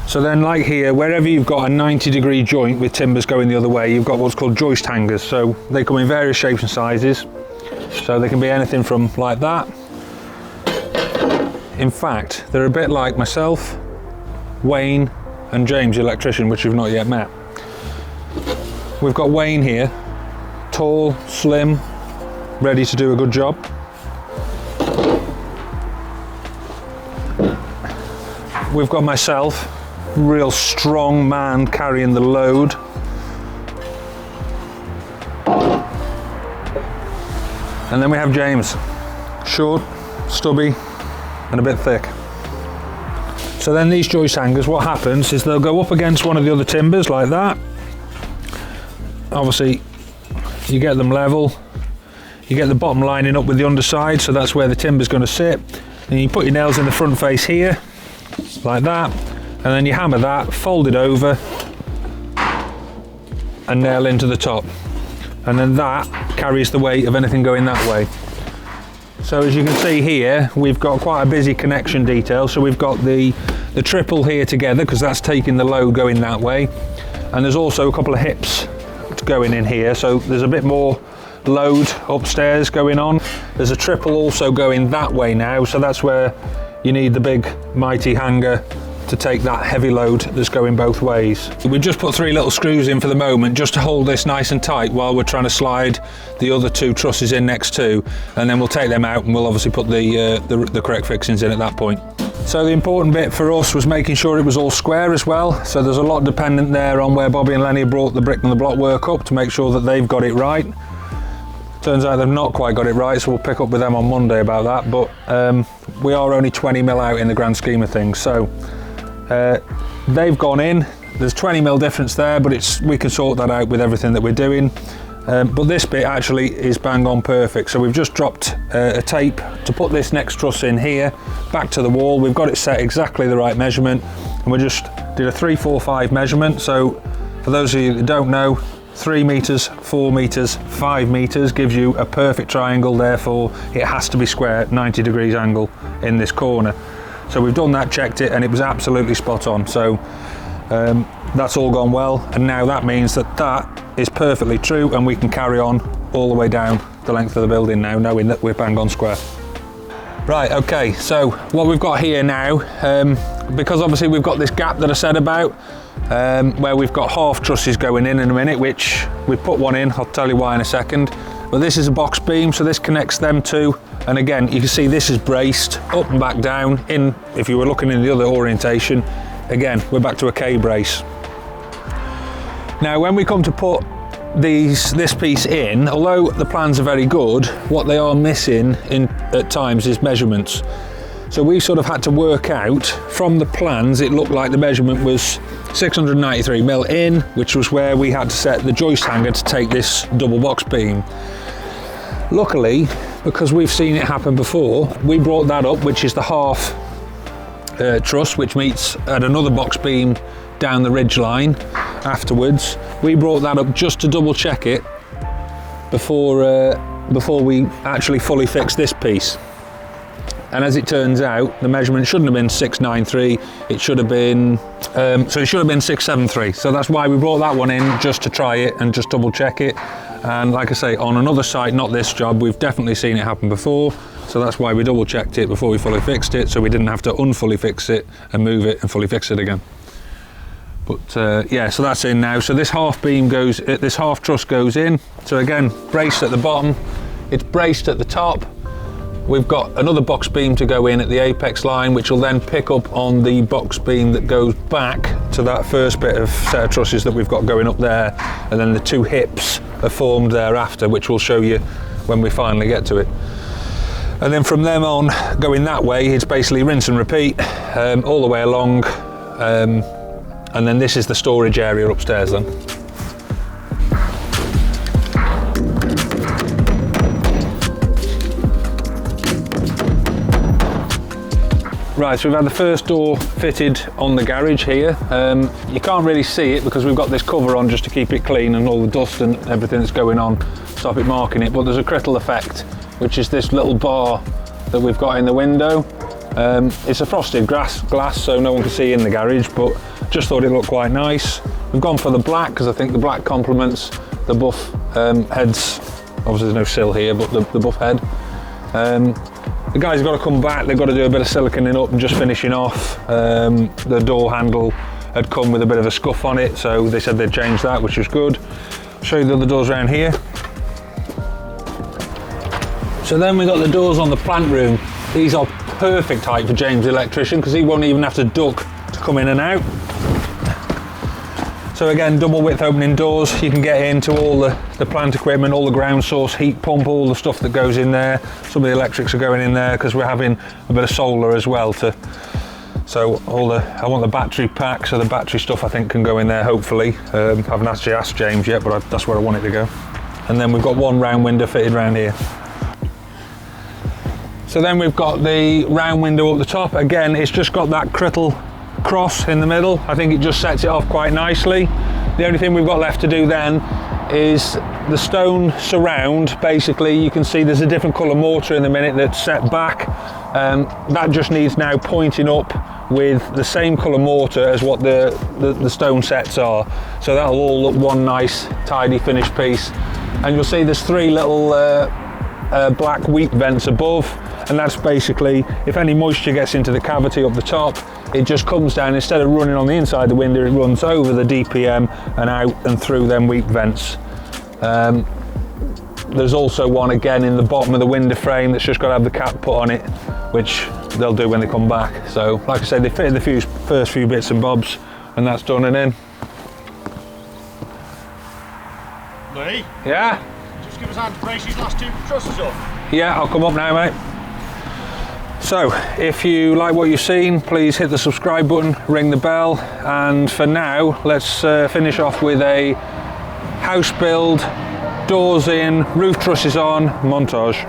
So then, like here, wherever you've got a 90-degree joint with timbers going the other way, you've got what's called joist hangers. So they come in various shapes and sizes. So they can be anything from like that. In fact, they're a bit like myself, Wayne and James, the electrician, which we've not yet met. We've got Wayne here, tall, slim, ready to do a good job. We've got myself, real strong man carrying the load. And then we have James, short, stubby, and a bit thick. So then these joist hangers, what happens is they'll go up against one of the other timbers like that. Obviously, you get them level, you get the bottom lining up with the underside, so that's where the timber's going to sit. And you put your nails in the front face here, like that, and then you hammer that, fold it over, and nail into the top. And then that carries the weight of anything going that way. So as you can see here, we've got quite a busy connection detail. So we've got the triple here together, because that's taking the load going that way. And there's also a couple of hips going in here, so there's a bit more load upstairs going on. There's a triple also going that way now, so that's where you need the big mighty hanger to take that heavy load that's going both ways. We just put 3 little screws in for the moment just to hold this nice and tight while we're trying to slide the other 2 trusses in next to, and then we'll take them out and we'll obviously put the correct fixings in at that point. So the important bit for us was making sure it was all square as well. So there's a lot dependent there on where Bobby and Lenny brought the brick and the block work up to make sure that they've got it right. Turns out they've not quite got it right, so we'll pick up with them on Monday about that. But we are only 20 mil out in the grand scheme of things. So they've gone in. There's 20 mil difference there, but we can sort that out with everything that we're doing. But this bit actually is bang on perfect. So we've just dropped a tape to put this next truss in here, back to the wall. We've got it set exactly the right measurement, and we just did a 3, 4, 5 measurement. So for those of you that don't know, 3 meters, 4 meters, 5 meters gives you a perfect triangle. Therefore, it has to be square, 90 degrees angle in this corner. So we've done that, checked it, and it was absolutely spot on. So that's all gone well, and now that means that is perfectly true, and we can carry on all the way down the length of the building now, knowing that we're bang on square. Right, okay, so what we've got here now, because obviously we've got this gap that I said about, where we've got half trusses going in a minute, which we've put one in, I'll tell you why in a second. But this is a box beam, so this connects them two. And again, you can see this is braced up and back down. If you were looking in the other orientation, again, we're back to a K brace. Now, when we come to put this piece in, although the plans are very good, what they are missing at times is measurements. So we sort of had to work out from the plans. It looked like the measurement was 693 mil in, which was where we had to set the joist hanger to take this double box beam. Luckily, because we've seen it happen before, we brought that up, which is the half truss, which meets at another box beam down the ridge line afterwards. We brought that up just to double check it before we actually fully fixed this piece. And as it turns out, the measurement shouldn't have been 693, it should have been, so it should have been 673. So that's why we brought that one in, just to try it and just double check it. And like I say, on another site, not this job, we've definitely seen it happen before. So that's why we double checked it before we fully fixed it, so we didn't have to unfully fix it and move it and fully fix it again. But yeah, so that's in now. So this half beam goes, this half truss goes in. So again, braced at the bottom, it's braced at the top. We've got another box beam to go in at the apex line, which will then pick up on the box beam that goes back to that first bit of set of trusses that we've got going up there. And then the 2 hips are formed thereafter, which we'll show you when we finally get to it. And then from them on, going that way, it's basically rinse and repeat all the way along. And then this is the storage area upstairs then. Right, so we've had the first door fitted on the garage here. You can't really see it because we've got this cover on just to keep it clean and all the dust and everything that's going on, stop it marking it, but there's a crittle effect, which is this little bar that we've got in the window. It's a frosted glass, so no one can see in the garage, but Just thought it looked quite nice. We've gone for the black because I think the black complements the buff heads. Obviously there's no sill here, but the buff head. The guys have got to come back, they've got to do a bit of siliconing up and just finishing off. The door handle had come with a bit of a scuff on it, so they said they'd change that, which was good. I'll show you the other doors around here. So then we got the doors on the plant room. These are perfect height for James the electrician because he won't even have to duck to come in and out. So again, double width opening doors. You can get into all the plant equipment, all the ground source, heat pump, all the stuff that goes in there. Some of the electrics are going in there because we're having a bit of solar as well. So I want the battery pack, so the battery stuff I think can go in there hopefully. I haven't actually asked James yet, but that's where I want it to go. And then we've got one round window fitted around here. So then we've got the round window up the top. Again, it's just got that crittle cross in the middle. I think it just sets it off quite nicely. The only thing we've got left to do then is the stone surround. Basically, you can see there's a different colour mortar in the minute that's set back. That just needs now pointing up with the same colour mortar as what the stone sets are. So that'll all look one nice, tidy finished piece. And you'll see there's three little black weep vents above. And that's basically, if any moisture gets into the cavity up the top, it just comes down, instead of running on the inside of the window, it runs over the DPM and out and through them weep vents. There's also one again in the bottom of the window frame that's just got to have the cap put on it, which they'll do when they come back. So like I said, they fitted the first few bits and bobs and that's done and in. Lee? Yeah? Just give us a hand to brace these last two trusses up. Yeah, I'll come up now, mate. So, if you like what you've seen, please hit the subscribe button, ring the bell, and for now, let's finish off with a house build, doors in, roof trusses on montage.